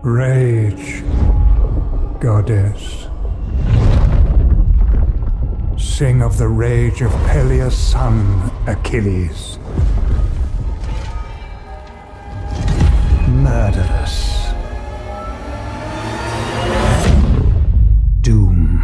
Rage, goddess. Sing of the rage of Peleus' son, Achilles. Murderous. Doomed.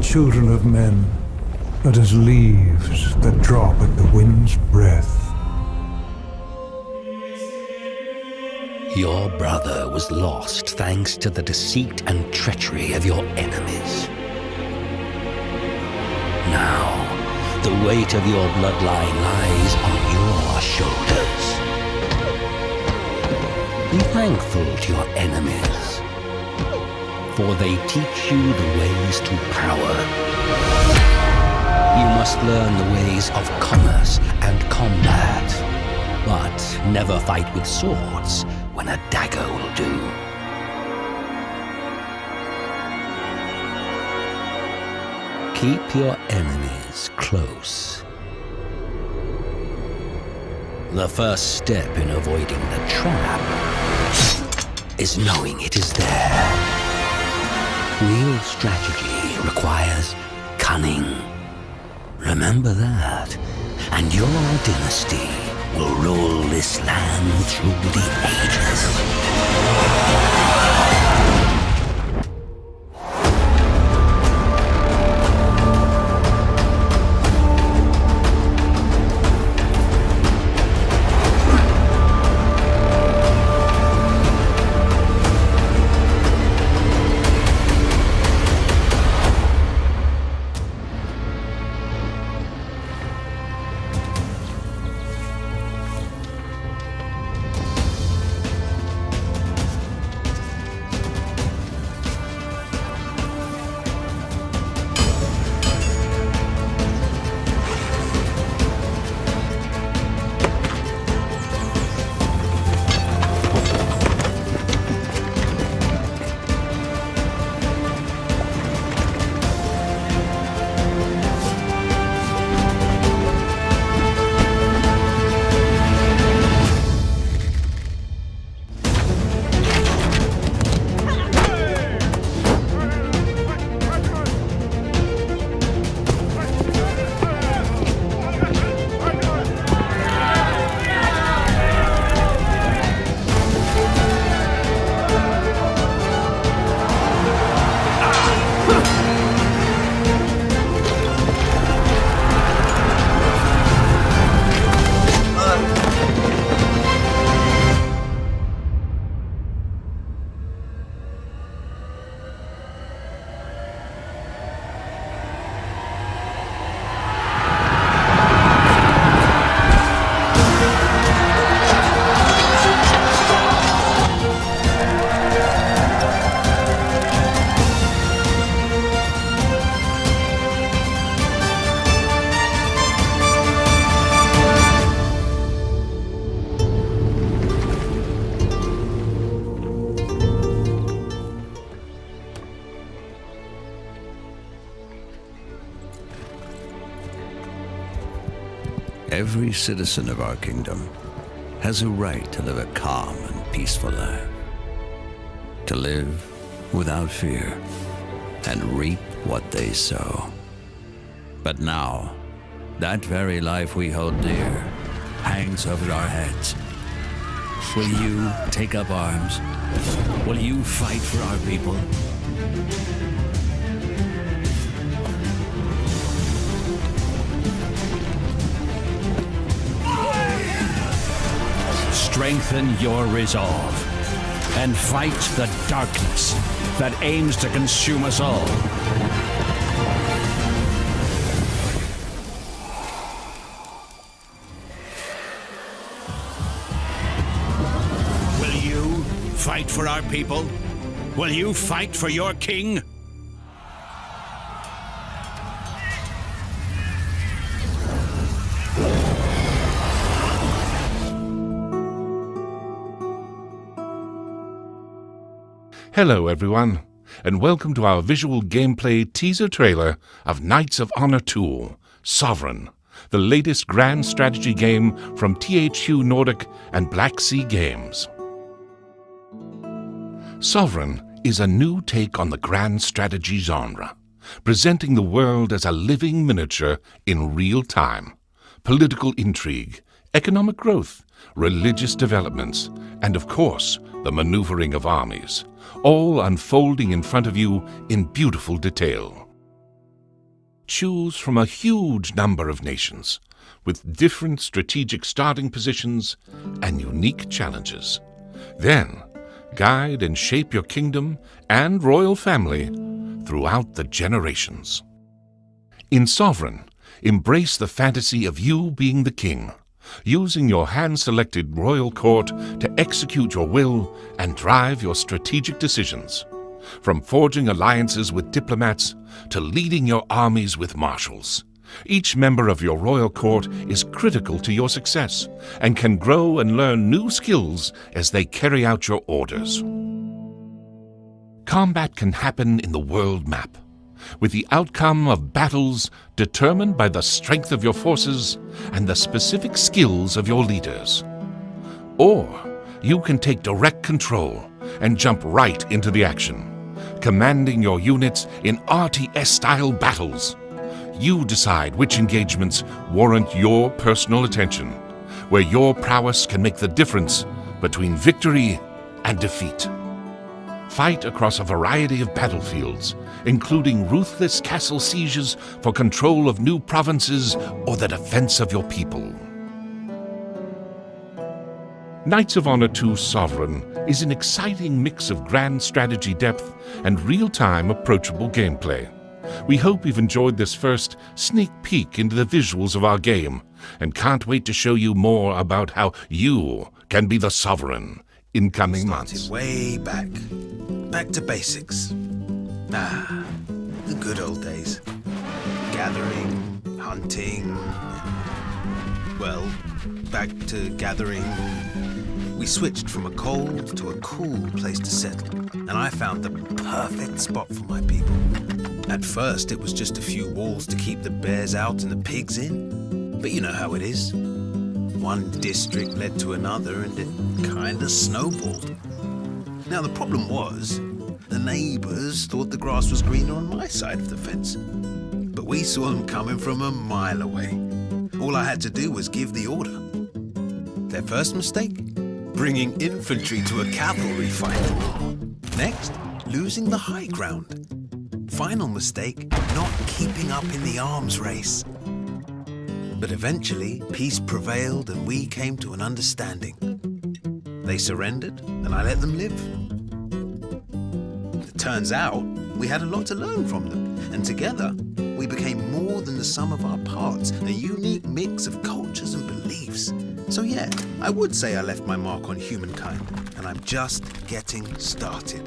Children of men, but as leaves that drop at the wind's breath. Your brother was lost thanks to the deceit and treachery of your enemies. Now, the weight of your bloodline lies on your shoulders. Be thankful to your enemies, for they teach you the ways to power. You must learn the ways of commerce and combat, but never fight with swords when a dagger will do. Keep your enemies close. The first step in avoiding the trap is knowing it is there. Real strategy requires cunning. Remember that, and your dynasty will rule this land through the ages. Every citizen of our kingdom has a right to live a calm and peaceful life. To live without fear and reap what they sow. But now, that very life we hold dear hangs over our heads. Will you take up arms? Will you fight for our people? Strengthen your resolve and fight the darkness that aims to consume us all. Will you fight for our people? Will you fight for your king? Hello everyone, and welcome to our visual gameplay teaser trailer of Knights of Honor 2, Sovereign, the latest grand strategy game from THQ Nordic and Black Sea Games. Sovereign is a new take on the grand strategy genre, presenting the world as a living miniature in real time. Political intrigue, economic growth, religious developments, and of course, the maneuvering of armies, all unfolding in front of you in beautiful detail. Choose from a huge number of nations, with different strategic starting positions and unique challenges. Then, guide and shape your kingdom and royal family throughout the generations. In Sovereign, embrace the fantasy of you being the king, using your hand-selected royal court to execute your will and drive your strategic decisions, from forging alliances with diplomats to leading your armies with marshals. Each member of your royal court is critical to your success and can grow and learn new skills as they carry out your orders. Combat can happen in the world map, with the outcome of battles determined by the strength of your forces and the specific skills of your leaders. Or you can take direct control and jump right into the action, commanding your units in RTS-style battles. You decide which engagements warrant your personal attention, where your prowess can make the difference between victory and defeat. Fight across a variety of battlefields, including ruthless castle sieges for control of new provinces or the defense of your people. Knights of Honor 2 Sovereign is an exciting mix of grand strategy depth and real-time approachable gameplay. We hope you've enjoyed this first sneak peek into the visuals of our game and can't wait to show you more about how you can be the Sovereign in coming months. Way back to basics. The good old days. Gathering, hunting, well, back to gathering. We switched from a cold to a cool place to settle, and I found the perfect spot for my people. At first, it was just a few walls to keep the bears out and the pigs in, but you know how it is. One district led to another, and it kinda snowballed. Now, the problem was, the neighbors thought the grass was greener on my side of the fence, but we saw them coming from a mile away. All I had to do was give the order. Their first mistake? Bringing infantry to a cavalry fight. Next, losing the high ground. Final mistake, not keeping up in the arms race. But eventually, peace prevailed and we came to an understanding. They surrendered, and I let them live. It turns out, we had a lot to learn from them, and together, we became more than the sum of our parts, a unique mix of cultures and beliefs. So yeah, I would say I left my mark on humankind, and I'm just getting started.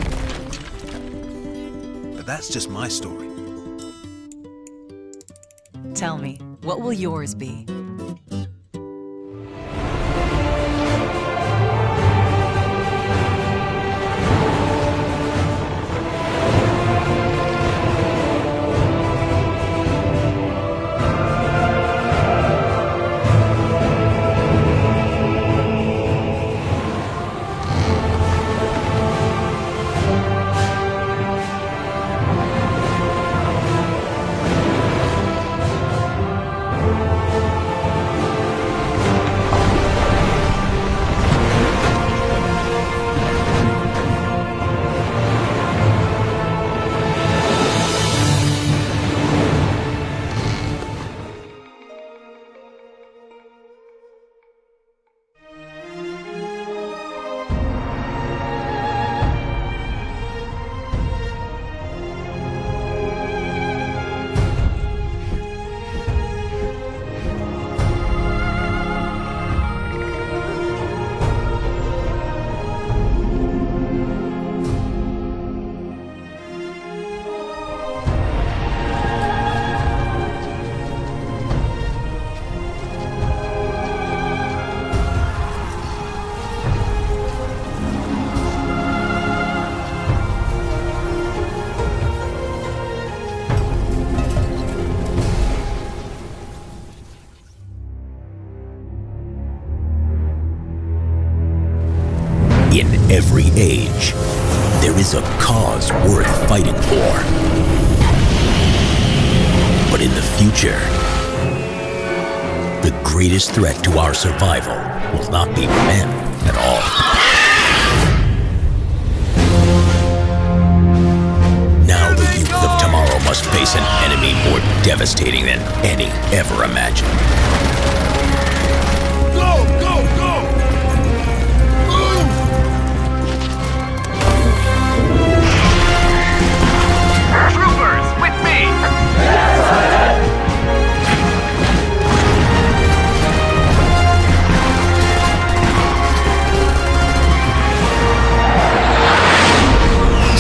But that's just my story. Tell me, what will yours be? every age, there is a cause worth fighting for. But in the future, the greatest threat to our survival will not be men at all. Now the youth of tomorrow must face an enemy more devastating than any ever imagined. Go, go, go! Move! Troopers, with me!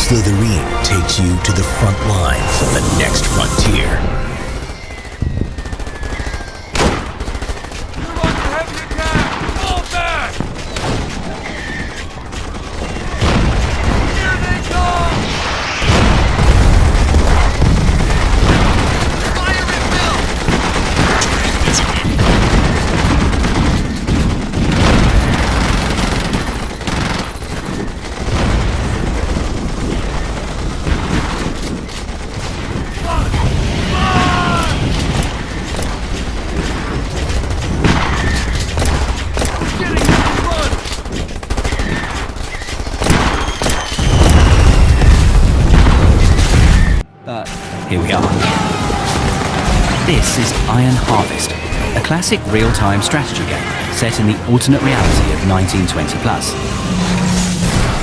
Slytherin takes you to the front lines of the next frontier. You're under heavy attack! Fall back! Here they come! Fire at will! Here we are. This is Iron Harvest, a classic real-time strategy game set in the alternate reality of 1920+.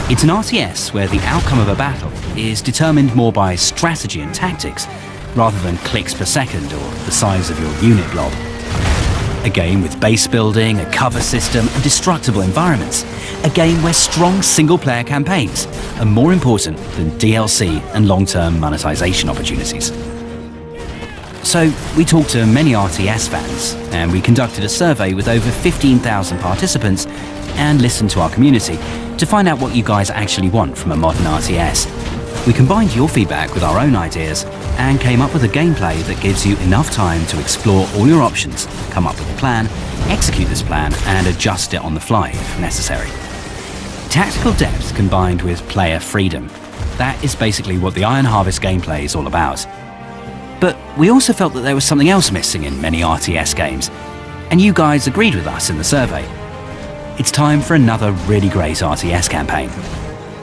It's an RTS where the outcome of a battle is determined more by strategy and tactics rather than clicks per second or the size of your unit blob. A game with base building, a cover system, and destructible environments. A game where strong single-player campaigns are more important than DLC and long-term monetization opportunities. So, we talked to many RTS fans, and we conducted a survey with over 15,000 participants and listened to our community to find out what you guys actually want from a modern RTS. We combined your feedback with our own ideas and came up with a gameplay that gives you enough time to explore all your options, come up with a plan, execute this plan, and adjust it on the fly if necessary. Tactical depth combined with player freedom. That is basically what the Iron Harvest gameplay is all about. But we also felt that there was something else missing in many RTS games, and you guys agreed with us in the survey. It's time for another really great RTS campaign.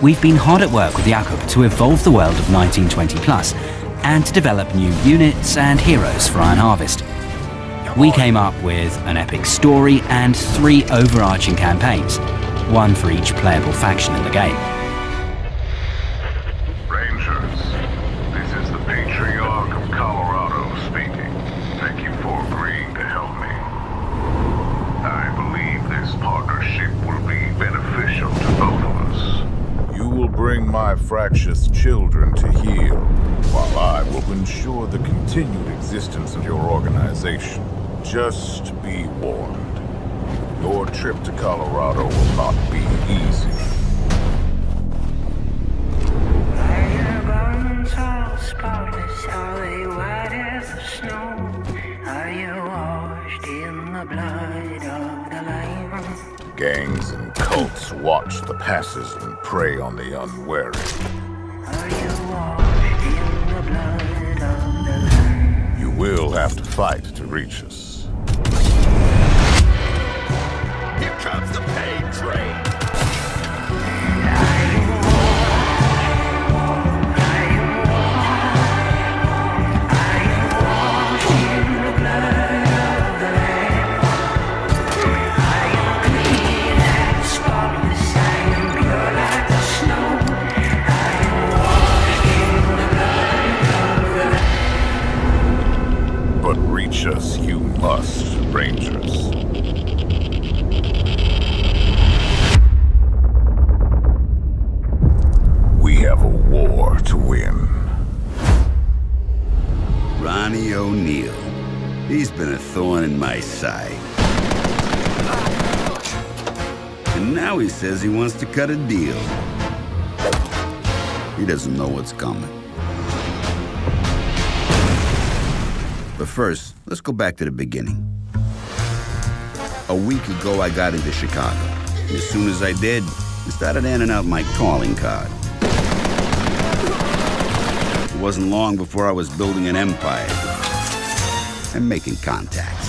We've been hard at work with Jakub to evolve the world of 1920+, and to develop new units and heroes for Iron Harvest. We came up with an epic story and 3 overarching campaigns, one for each playable faction in the game. Rangers, this is the Patriarch of Colorado speaking. Thank you for agreeing to help me. I believe this partnership will be beneficial to both of us. You will bring my fractious children to heel, while I will ensure the continued existence of your organization. Just be warned. Your trip to Colorado will not be easy. Are your bones all spotless? Are they white as the snow? Are you washed in the blood of the Lamb? Gangs and cults watch the passes and prey on the unwary. Are you washed in the blood of the Lamb? You will have to fight to reach us. Here comes the pain train! But reach us you must, Rangers. We have a war to win. Ronnie O'Neill. He's been a thorn in my side. And now he says he wants to cut a deal. He doesn't know what's coming. But first, let's go back to the beginning. A week ago, I got into Chicago. And as soon as I did, and started handing out my calling card. It wasn't long before I was building an empire and making contacts.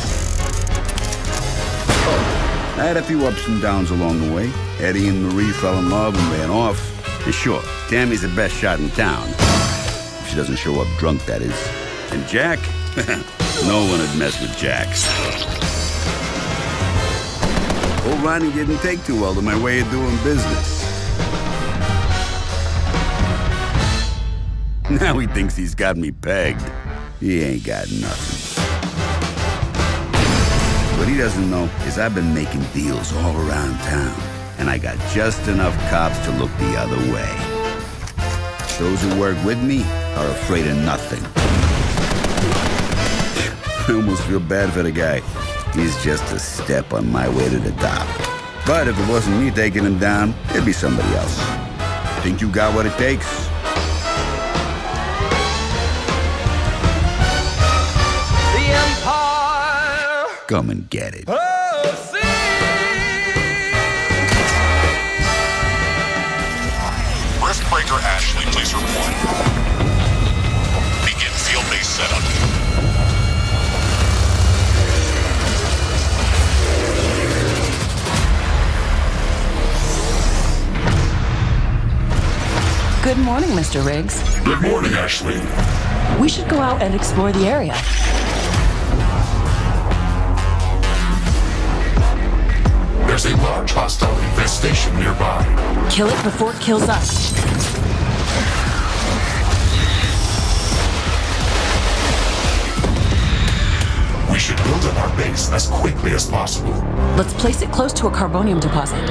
I had a few ups and downs along the way. Eddie and Marie fell in love and ran off. And sure, Tammy's the best shot in town. If she doesn't show up drunk, that is. And Jack? No one would mess with Jack. Old Ronnie didn't take too well to my way of doing business. Now he thinks he's got me pegged. He ain't got nothing. What he doesn't know is I've been making deals all around town, and I got just enough cops to look the other way. Those who work with me are afraid of nothing. I almost feel bad for the guy. He's just a step on my way to the top. But if it wasn't me taking him down, it'd be somebody else. Think you got what it takes? The Empire! Come and get it. Riftbreaker Ashley, please report. Begin field-based setup. Good morning, Mr. Riggs. Good morning, Ashley. We should go out and explore the area. There's a large hostile infestation nearby. Kill it before it kills us. We should build up our base as quickly as possible. Let's place it close to a carbonium deposit.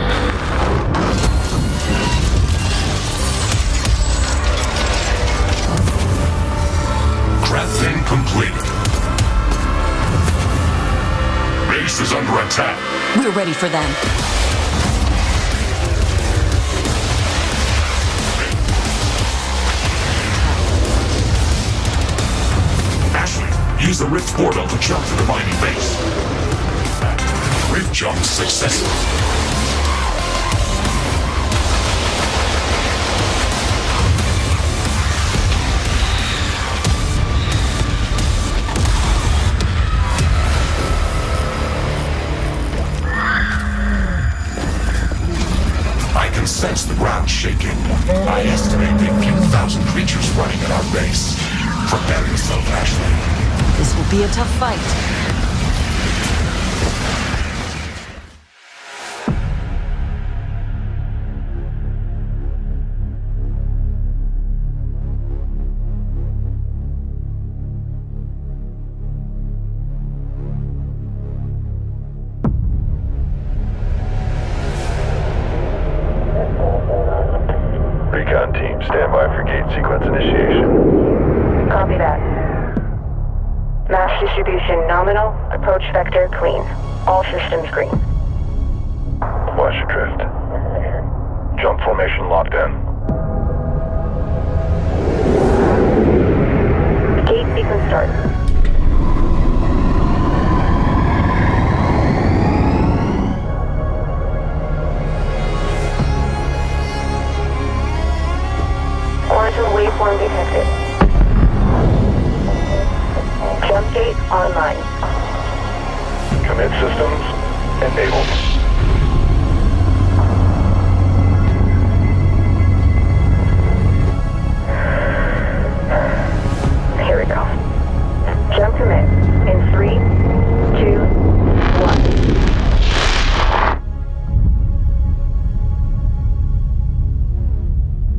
Thing completed. Base is under attack. We're ready for them. Ashley, use the rift portal to jump to the mining base. Rift jump successful. Sense the ground shaking. I estimate a few thousand creatures running at our base. Prepare yourself, Ashley. This will be a tough fight. Stand by for gate sequence initiation. Copy that. Mass distribution nominal, approach vector clean. All systems green. Flash adrift. Jump formation locked in. Gate sequence start. Quantum waveform detected. Jump gate online. Commit systems enabled. Here we go. Jump commit in 3,